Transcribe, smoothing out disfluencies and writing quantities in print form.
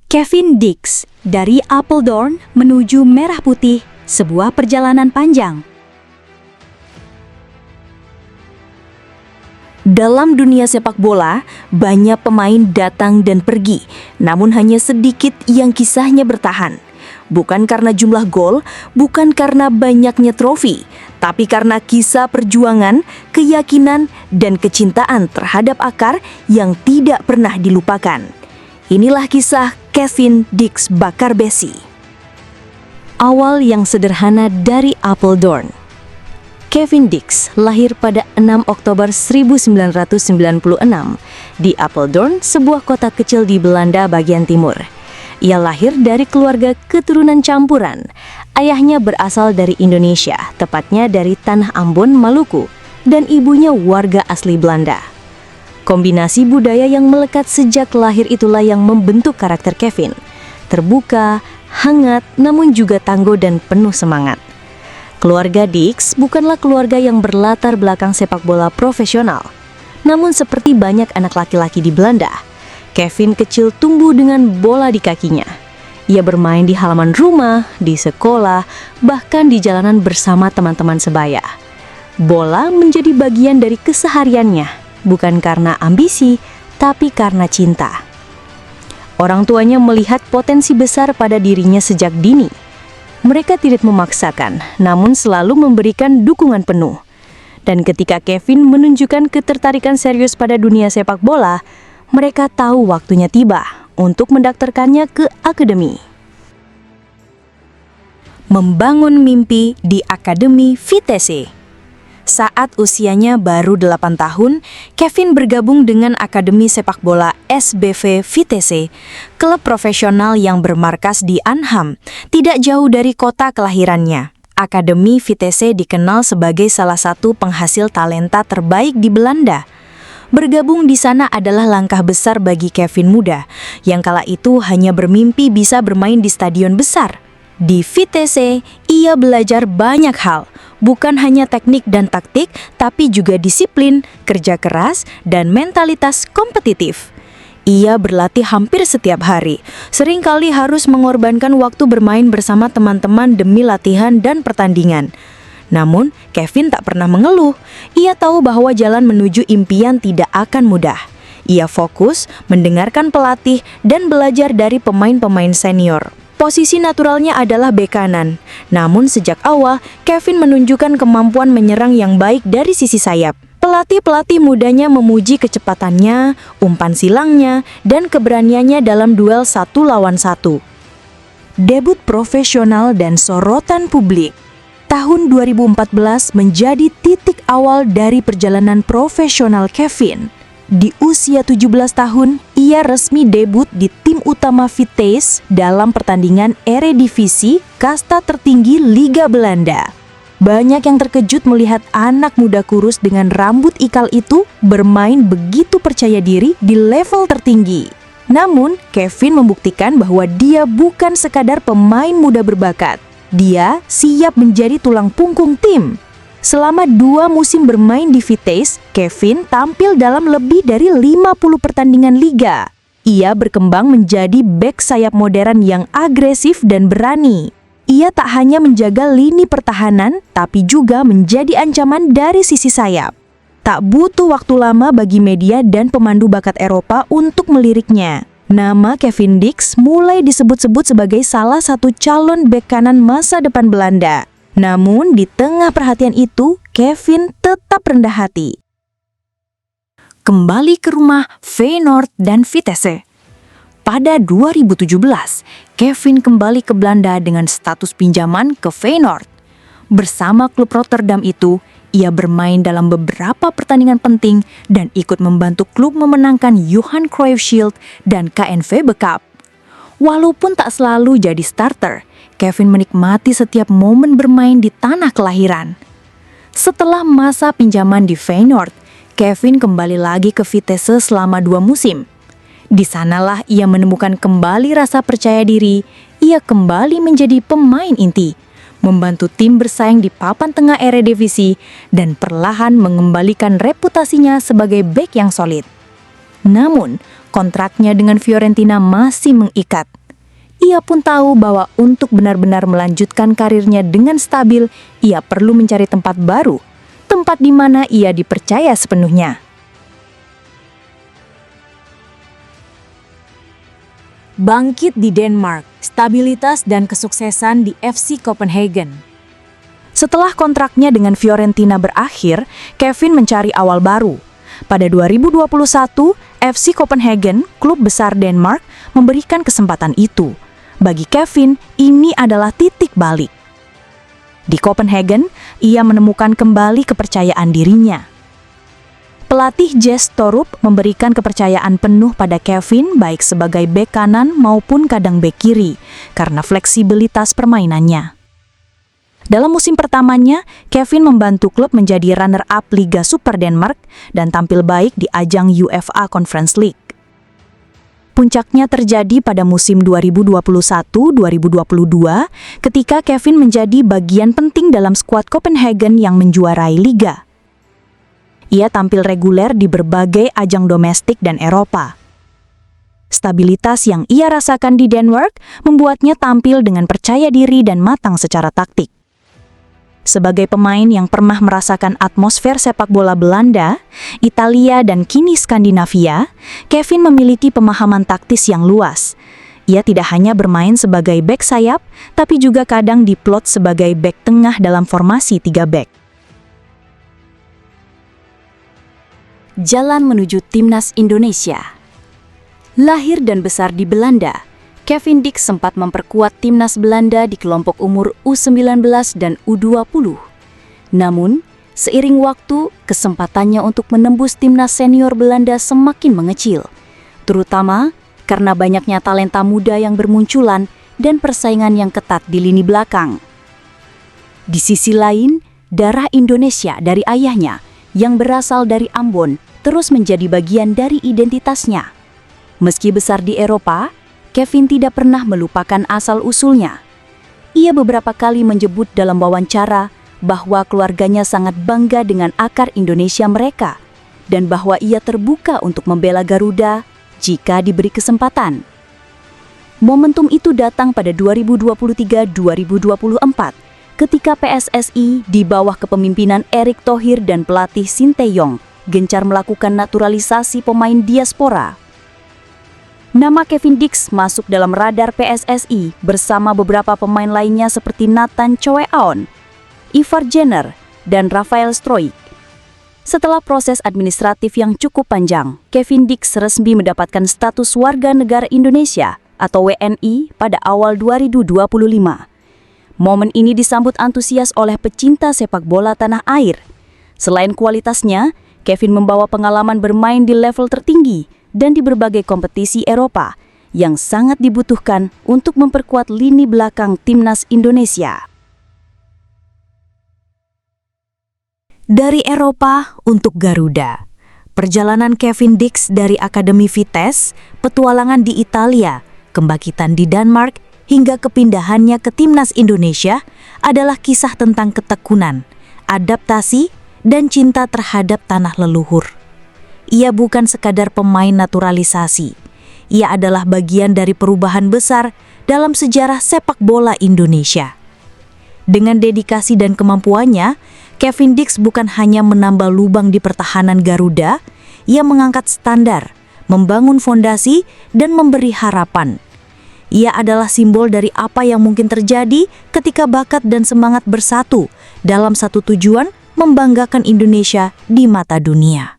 Kevin Dix, dari Apeldoorn menuju Merah Putih, sebuah perjalanan panjang. Dalam dunia sepak bola, banyak pemain datang dan pergi, namun hanya sedikit yang kisahnya bertahan. Bukan karena jumlah gol, bukan karena banyaknya trofi, tapi karena kisah perjuangan, keyakinan, dan kecintaan terhadap akar yang tidak pernah dilupakan. Inilah kisah Kevin Dix Bakarbesi. Awal yang sederhana dari Apeldoorn. Kevin Dix lahir pada 6 Oktober 1996 di Apeldoorn, sebuah kota kecil di Belanda bagian timur. Ia lahir dari keluarga keturunan campuran. Ayahnya berasal dari Indonesia, tepatnya dari Tanah Ambon, Maluku, dan ibunya warga asli Belanda. Kombinasi budaya yang melekat sejak lahir itulah yang membentuk karakter Kevin. Terbuka, hangat, namun juga tangguh dan penuh semangat. Keluarga Dix bukanlah keluarga yang berlatar belakang sepak bola profesional. Namun seperti banyak anak laki-laki di Belanda, Kevin kecil tumbuh dengan bola di kakinya. Ia bermain di halaman rumah, di sekolah, bahkan di jalanan bersama teman-teman sebaya. Bola menjadi bagian dari kesehariannya, bukan karena ambisi, tapi karena cinta. Orang tuanya melihat potensi besar pada dirinya sejak dini. Mereka tidak memaksakan, namun selalu memberikan dukungan penuh. Dan ketika Kevin menunjukkan ketertarikan serius pada dunia sepak bola, mereka tahu waktunya tiba untuk mendaftarkannya ke akademi. Membangun mimpi di Akademi Vitesse. Saat usianya baru 8 tahun, Kevin bergabung dengan Akademi Sepak Bola SBV Vitesse, klub profesional yang bermarkas di Arnhem, tidak jauh dari kota kelahirannya. Akademi Vitesse dikenal sebagai salah satu penghasil talenta terbaik di Belanda. Bergabung di sana adalah langkah besar bagi Kevin muda, yang kala itu hanya bermimpi bisa bermain di stadion besar. Di Vitesse, ia belajar banyak hal, bukan hanya teknik dan taktik, tapi juga disiplin, kerja keras, dan mentalitas kompetitif. Ia berlatih hampir setiap hari, seringkali harus mengorbankan waktu bermain bersama teman-teman demi latihan dan pertandingan. Namun, Kevin tak pernah mengeluh. Ia tahu bahwa jalan menuju impian tidak akan mudah. Ia fokus, mendengarkan pelatih, dan belajar dari pemain-pemain senior. Posisi naturalnya adalah bek kanan. Namun sejak awal, Kevin menunjukkan kemampuan menyerang yang baik dari sisi sayap. Pelatih-pelatih mudanya memuji kecepatannya, umpan silangnya, dan keberaniannya dalam duel 1 lawan 1. Debut profesional dan sorotan publik. Tahun 2014 menjadi titik awal dari perjalanan profesional Kevin. Di usia 17 tahun, ia resmi debut di tim utama Vitesse dalam pertandingan Eredivisie, kasta tertinggi Liga Belanda. Banyak yang terkejut melihat anak muda kurus dengan rambut ikal itu bermain begitu percaya diri di level tertinggi. Namun, Kevin membuktikan bahwa dia bukan sekadar pemain muda berbakat. Dia siap menjadi tulang punggung tim. Selama 2 musim bermain di Vitesse, Kevin tampil dalam lebih dari 50 pertandingan liga. Ia berkembang menjadi bek sayap modern yang agresif dan berani. Ia tak hanya menjaga lini pertahanan, tapi juga menjadi ancaman dari sisi sayap. Tak butuh waktu lama bagi media dan pemandu bakat Eropa untuk meliriknya. Nama Kevin Dix mulai disebut-sebut sebagai salah satu calon bek kanan masa depan Belanda. Namun di tengah perhatian itu, Kevin tetap rendah hati. Kembali ke rumah Feyenoord dan Vitesse. Pada 2017, Kevin kembali ke Belanda dengan status pinjaman ke Feyenoord. Bersama klub Rotterdam itu, ia bermain dalam beberapa pertandingan penting dan ikut membantu klub memenangkan Johan Cruyff Shield dan KNVB Cup. Walaupun tak selalu jadi starter, Kevin menikmati setiap momen bermain di tanah kelahiran. Setelah masa pinjaman di Feyenoord, Kevin kembali lagi ke Vitesse selama 2 musim. Di sanalah ia menemukan kembali rasa percaya diri. Ia kembali menjadi pemain inti, membantu tim bersaing di papan tengah Eredivisie, dan perlahan mengembalikan reputasinya sebagai bek yang solid. Namun, Kontraknya dengan Fiorentina masih mengikat. Ia pun tahu bahwa untuk benar-benar melanjutkan karirnya dengan stabil, ia perlu mencari tempat baru, tempat di mana ia dipercaya sepenuhnya. Bangkit di Denmark, stabilitas dan kesuksesan di FC Copenhagen. Setelah kontraknya dengan Fiorentina berakhir, Kevin mencari awal baru. Pada 2021, FC Copenhagen, klub besar Denmark, memberikan kesempatan itu. Bagi Kevin, ini adalah titik balik. Di Copenhagen, ia menemukan kembali kepercayaan dirinya. Pelatih Jes Torup memberikan kepercayaan penuh pada Kevin baik sebagai bek kanan maupun kadang bek kiri karena fleksibilitas permainannya. Dalam musim pertamanya, Kevin membantu klub menjadi runner-up Liga Super Denmark dan tampil baik di ajang UEFA Conference League. Puncaknya terjadi pada musim 2021-2022 ketika Kevin menjadi bagian penting dalam skuad Copenhagen yang menjuarai liga. Ia tampil reguler di berbagai ajang domestik dan Eropa. Stabilitas yang ia rasakan di Denmark membuatnya tampil dengan percaya diri dan matang secara taktik. Sebagai pemain yang pernah merasakan atmosfer sepak bola Belanda, Italia, dan kini Skandinavia, Kevin memiliki pemahaman taktis yang luas. Ia tidak hanya bermain sebagai bek sayap, tapi juga kadang diplot sebagai bek tengah dalam formasi 3 bek. Jalan menuju Timnas Indonesia. Lahir dan besar di Belanda, Kevin Dix sempat memperkuat timnas Belanda di kelompok umur U19 dan U20. Namun, seiring waktu, kesempatannya untuk menembus timnas senior Belanda semakin mengecil, terutama karena banyaknya talenta muda yang bermunculan dan persaingan yang ketat di lini belakang. Di sisi lain, darah Indonesia dari ayahnya yang berasal dari Ambon terus menjadi bagian dari identitasnya. Meski besar di Eropa, Kevin tidak pernah melupakan asal-usulnya. Ia beberapa kali menyebut dalam wawancara bahwa keluarganya sangat bangga dengan akar Indonesia mereka dan bahwa ia terbuka untuk membela Garuda jika diberi kesempatan. Momentum itu datang pada 2023-2024 ketika PSSI di bawah kepemimpinan Erick Thohir dan pelatih Sinteyong gencar melakukan naturalisasi pemain diaspora. Nama Kevin Dix masuk dalam radar PSSI bersama beberapa pemain lainnya seperti Nathan Choe Aon, Ivar Jenner, dan Rafael Stroik. Setelah proses administratif yang cukup panjang, Kevin Dix resmi mendapatkan status warga negara Indonesia atau WNI pada awal 2025. Momen ini disambut antusias oleh pecinta sepak bola tanah air. Selain kualitasnya, Kevin membawa pengalaman bermain di level tertinggi dan di berbagai kompetisi Eropa yang sangat dibutuhkan untuk memperkuat lini belakang timnas Indonesia. Dari Eropa untuk Garuda. Perjalanan Kevin Dix dari Akademi Vitesse, petualangan di Italia, kebangkitan di Denmark, hingga kepindahannya ke timnas Indonesia adalah kisah tentang ketekunan, adaptasi, dan cinta terhadap tanah leluhur. Ia bukan sekadar pemain naturalisasi. Ia adalah bagian dari perubahan besar dalam sejarah sepak bola Indonesia. Dengan dedikasi dan kemampuannya, Kevin Dix bukan hanya menambal lubang di pertahanan Garuda, ia mengangkat standar, membangun fondasi, dan memberi harapan. Ia adalah simbol dari apa yang mungkin terjadi ketika bakat dan semangat bersatu dalam satu tujuan membanggakan Indonesia di mata dunia.